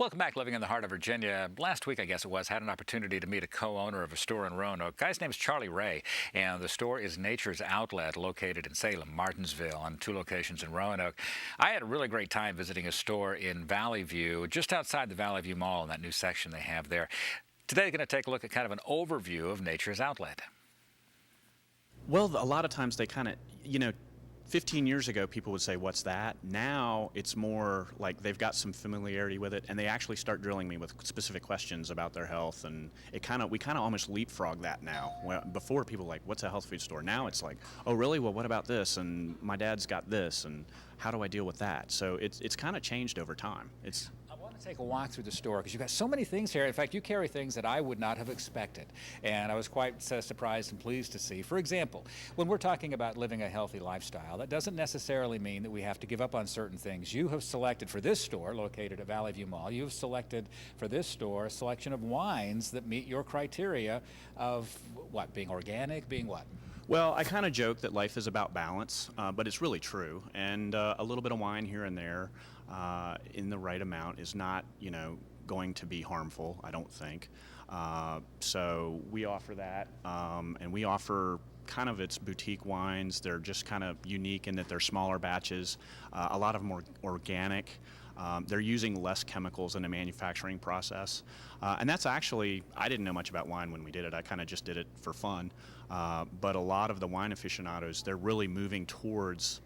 Welcome back, Living in the Heart of Virginia. Last week, I guess it was, had an opportunity to meet a co-owner of a store in Roanoke. Guy's name is Charlie Rea, and the store is Nature's Outlet, located in Salem, Martinsville, and 2 locations in Roanoke. I had a really great time visiting a store in Valley View, just outside the Valley View Mall, in that new section they have there. Today, we're going to take a look at kind of an overview of Nature's Outlet. Well, a lot of times they kind of, 15 years ago, people would say, "What's that?" Now it's more like they've got some familiarity with it, and they actually start drilling me with specific questions about their health, and we kind of almost leapfrog that now. Before, people were like, "What's a health food store?" Now it's like, "Oh, really? Well, what about this? And my dad's got this, and how do I deal with that?" So it's kind of changed over time. I want to take a walk through the store because you've got so many things here. In fact, you carry things that I would not have expected, and I was quite surprised and pleased to see. For example, when we're talking about living a healthy lifestyle, that doesn't necessarily mean that we have to give up on certain things. You have selected for this store, located at Valley View Mall, you've selected for this store a selection of wines that meet your criteria of what, being organic, being what? Well, I kind of joke that life is about balance, but it's really true. And a little bit of wine here and there in the right amount is not, going to be harmful, I don't think. So we offer that, and we offer kind of its boutique wines. They're just kind of unique in that they're smaller batches, a lot of them are organic. They're using less chemicals in the manufacturing process. And that's actually, I didn't know much about wine when we did it. I kind of just did it for fun. But a lot of the wine aficionados, they're really moving towards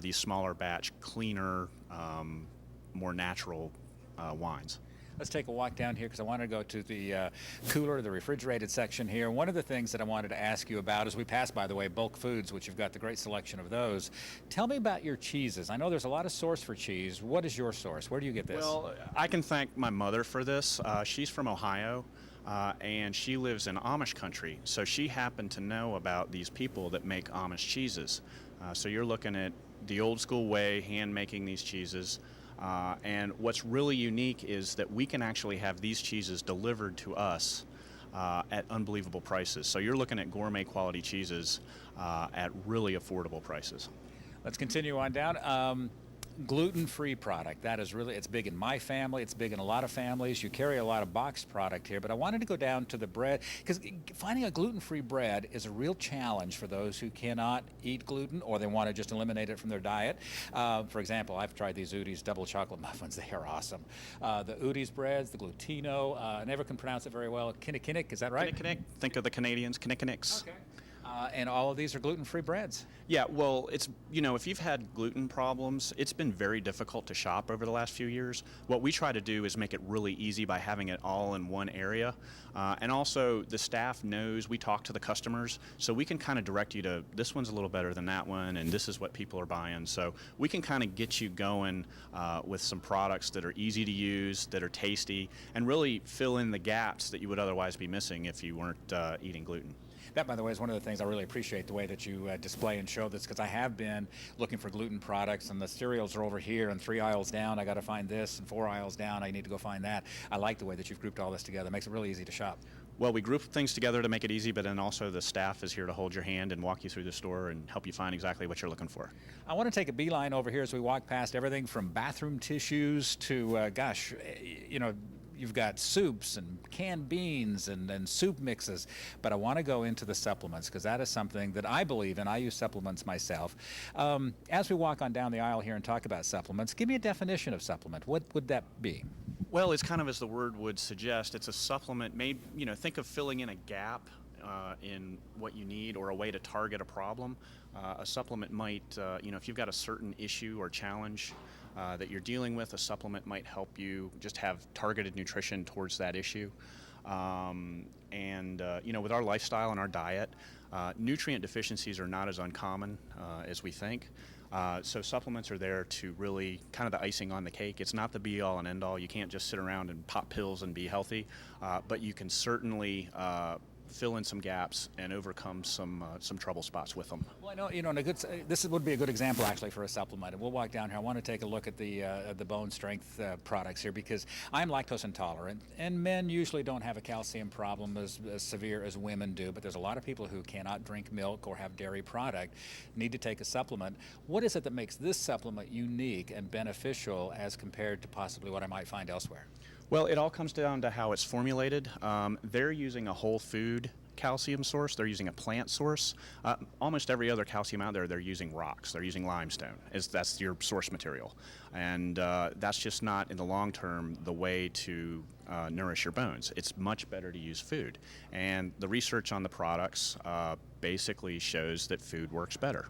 these smaller batch, cleaner, more natural wines. Let's take a walk down here because I want to go to the cooler, the refrigerated section here. One of the things that I wanted to ask you about as we pass, by the way, Bulk Foods, which you've got the great selection of those. Tell me about your cheeses. I know there's a lot of source for cheese. What is your source? Where do you get this? Well, I can thank my mother for this. She's from Ohio. And she lives in Amish country, so she happened to know about these people that make Amish cheeses. So you're looking at the old school way, hand making these cheeses. And what's really unique is that we can actually have these cheeses delivered to us at unbelievable prices. So you're looking at gourmet quality cheeses at really affordable prices. Let's continue on down. Gluten-free product. That is really, it's big in my family. It's big in a lot of families. You carry a lot of boxed product here, but I wanted to go down to the bread because finding a gluten-free bread is a real challenge for those who cannot eat gluten or they want to just eliminate it from their diet. For example, I've tried these Udi's double chocolate muffins. They are awesome. The Udi's breads, the Glutino, I never can pronounce it very well. Kinnikinnick, is that right? Kinnikinnick. Think of the Canadians, Kinnikinnicks. Okay. And all of these are gluten-free breads. Yeah, well, it's, if you've had gluten problems, it's been very difficult to shop over the last few years. What we try to do is make it really easy by having it all in one area. And also, the staff knows, we talk to the customers, so we can kind of direct you to, this one's a little better than that one, and this is what people are buying. So we can kind of get you going with some products that are easy to use, that are tasty, and really fill in the gaps that you would otherwise be missing if you weren't eating gluten. That, by the way, is one of the things I really appreciate, the way that you display and show this, because I have been looking for gluten products, and the cereals are over here, and 3 aisles down, I got to find this, and 4 aisles down, I need to go find that. I like the way that you've grouped all this together. It makes it really easy to shop. Well, we group things together to make it easy, but then also the staff is here to hold your hand and walk you through the store and help you find exactly what you're looking for. I want to take a beeline over here as we walk past everything from bathroom tissues to, you've got soups and canned beans and soup mixes, but I want to go into the supplements because that is something that I believe in. I use supplements myself. As we walk on down the aisle here and talk about supplements, give me a definition of supplement. What would that be? Well, it's kind of as the word would suggest. It's a supplement made, think of filling in a gap in what you need or a way to target a problem. A supplement might, if you've got a certain issue or challenge that you're dealing with, a supplement might help you just have targeted nutrition towards that issue. With our lifestyle and our diet, nutrient deficiencies are not as uncommon as we think. So supplements are there to really kind of the icing on the cake. It's not the be-all and end-all. You can't just sit around and pop pills and be healthy, but you can certainly fill in some gaps and overcome some trouble spots with them. Well, I know, this would be a good example actually for a supplement. And we'll walk down here. I want to take a look at the bone strength products here because I'm lactose intolerant, and men usually don't have a calcium problem as severe as women do. But there's a lot of people who cannot drink milk or have dairy product, need to take a supplement. What is it that makes this supplement unique and beneficial as compared to possibly what I might find elsewhere? Well, it all comes down to how it's formulated. They're using a whole food calcium source. They're using a plant source. Almost every other calcium out there, they're using rocks. They're using limestone. That's your source material. And that's just not, in the long term, the way to nourish your bones. It's much better to use food. And the research on the products basically shows that food works better.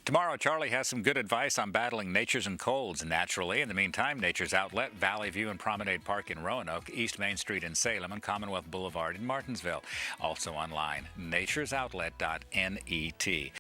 Tomorrow, Charlie has some good advice on battling natures and colds naturally. In the meantime, Nature's Outlet, Valley View and Promenade Park in Roanoke, East Main Street in Salem, and Commonwealth Boulevard in Martinsville. Also online, naturesoutlet.net.